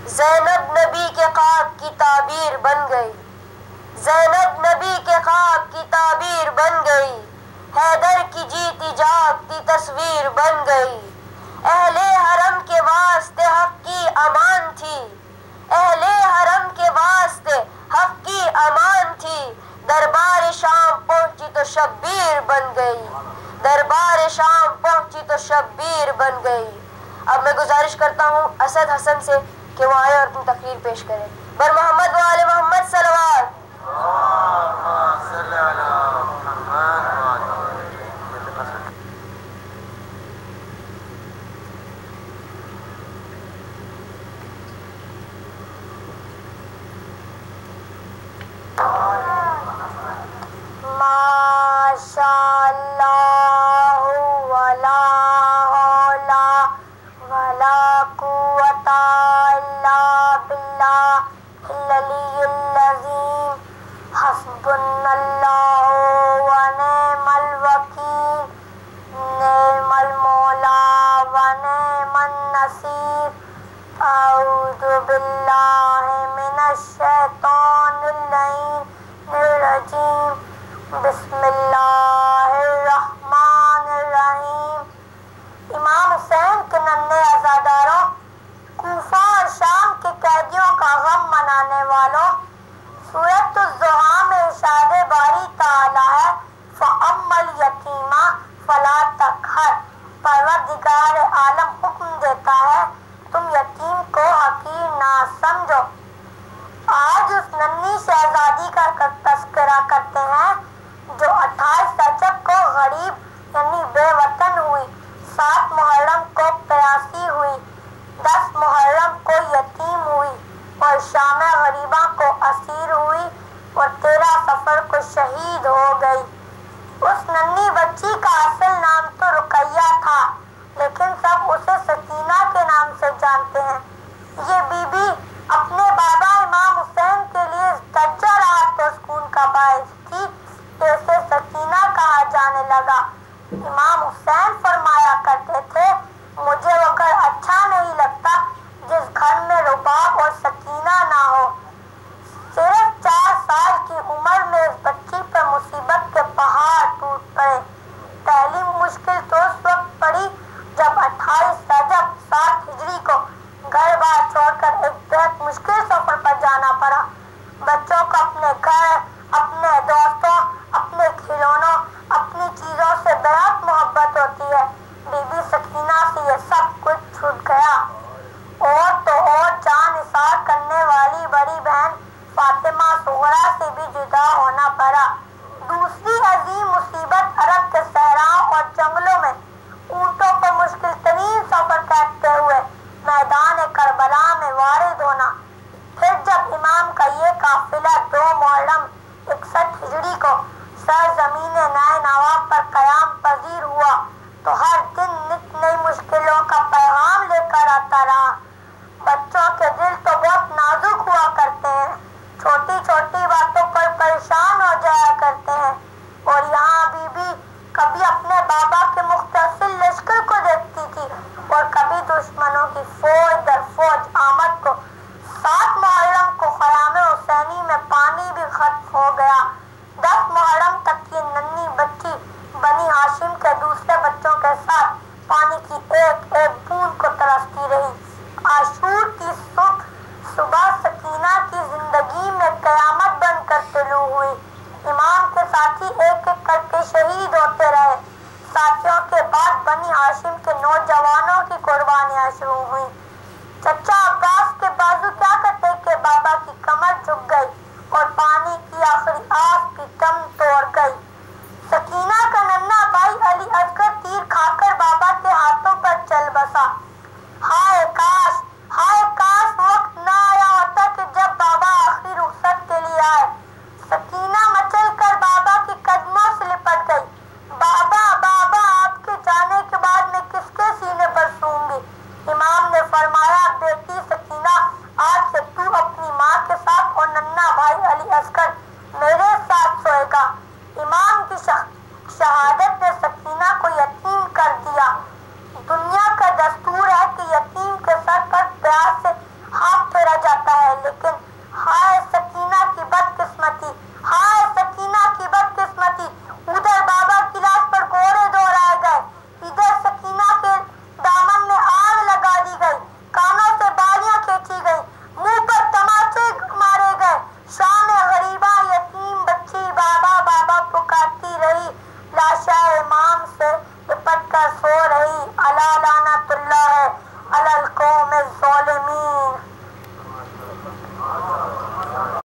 زینب نبی کے خواب کی تعبیر بن گئی، زینب نبی کے خواب کی تعبیر بن گئی، حیدر کی جیتی جاگتی تصویر بن گئی۔ اہل حرم کے واسطے حق کی امان تھی، اہل حرم کے واسطے حق کی امان تھی، دربار شام پہنچی تو شبیر بن گئی، دربار شام پہنچی تو شبیر بن گئی۔ اب میں گزارش کرتا ہوں اسد حسن سے کہ وہ آئے اور اپنی تقریر پیش کرے۔ بر محمد و آل محمد صلوات۔ بسم اللہ الرحمن الرحیم۔ امام حسین کے ننھے عزاداروں، کوفہ اور شام کے قیدیوں کا غم منانے والوں، سورۃ الضحیٰ میں ارشاد باری تعالی ہے فَأَمَّا الْيَتِيمَ فَلَا تَقْهَرْ۔ پروردگار عالم حکم دیتا ہے تم یتیم کو حقیر نہ سمجھو۔ آج اس ننھی شہزادی کا تذکرہ کرتے ہیں جو 28 رجب کو غریب یعنی بے وطن ہوئی، 7 محرم کو پیاسی ہوئی، 10 محرم کو یتیم ہوئی اور شام غریبہ کو اسیر ہوئی اور 13 صفر کو شہید ہو گئی۔ اس ننھی بچی کا اصل نام تو رقیہ تھا، لیکن سب اسے سکینہ کے نام سے جانتے ہیں۔ یہ بی بی اپنے بابا امام حسین کے لیے درجہ راحت و سکون کا باعث تھی کہ اسے سکینہ کہا جانے لگا۔ امام حسین فرمایا کرتے تھے مجھے وہ گھر اچھا نہیں لگتا جس گھر میں رباب اور سکینہ نہ ہو۔ صرف 4 سال کی عمر میں اس بچی پر مصیبت کے پہاڑ ٹوٹ پڑے۔ پہلی مشکل تو اس وقت پڑی جب 28 رجب 7 ہجری کو گھر بار چھوڑ کر ایک بہت مشکل سفر پر جانا پڑا۔ بچوں کو اپنے گھر، اپنے دوستوں، اپنے کھلونوں، اپنی چیزوں سے بہت محبت ہوتی ہے۔ بی بی سکینہ سے یہ سب کچھ چھوٹ گیا۔ اور تو اور جان نثار کرنے والی بڑی بہن فاطمہ صغریٰ سے بھی جدا ہونا پڑا۔ دوسری عظیم مصیبت عرب کے صحراؤں اور جنگلوں میں اونٹوں پر مشکل ترین سفر کرتے ہوئے میدان کربلا میں وارد ہونا۔ پھر جب امام کا یہ قافلہ 2 محرم 61 ہجری کو سرزمین نینوا پر قیام پذیر ہوا تو ہر دن نت نئی مشکلوں کا پیغام لے کر آتا رہا۔ بچوں کے دل تو بہت نازک ہوا کرتے ہیں، چھوٹی چھوٹی باتوں پر پریشان ہو جایا کرتے ہیں۔ اور یہاں بی بی کبھی اپنے بابا کے مختصر لشکر کو دیکھتی تھی اور کبھی دشمنوں کی فوج در فوج آمد کو۔ 7 محرم کو خیام حسینی میں پانی بھی ختم ہو گیا۔ 10 محرم تک یہ ننھی بچی بنی ہاشم کے دوسرے بچوں کے ساتھ پانی کی ایک ایک بوند کو ترستی رہی۔ عاشور کی صبح سکینہ کی زندگی میں قیامت بن کر طلوع ہوئی۔ امام کے ساتھی ایک ایک کر کے شہید ہوتے رہے۔ ساتھیوں کے بعد بنی ہاشم کے نوجوانوں کی قربانیاں شروع ہوئیں۔ چچا عباس کے بازو کیا کرتے کہ بابا کی کمر جھک گئی اور پانی کی آخری آس بھی دم توڑ گئی۔ سکینہ کا ننھا بھائی علی اصغر تیر کھا کر بابا کے ہاتھوں پر چل بسا۔ ہائے کاش وقت نہ آیا ہوتا کہ جب بابا آخری رخصت کے لیے آئے۔ سکینہ مچل کر بابا کے قدموں سے لپٹ گئی۔ بابا آپ کے جانے کے بعد میں کس کے سینے پر سوں گی؟ امام نے فرمایا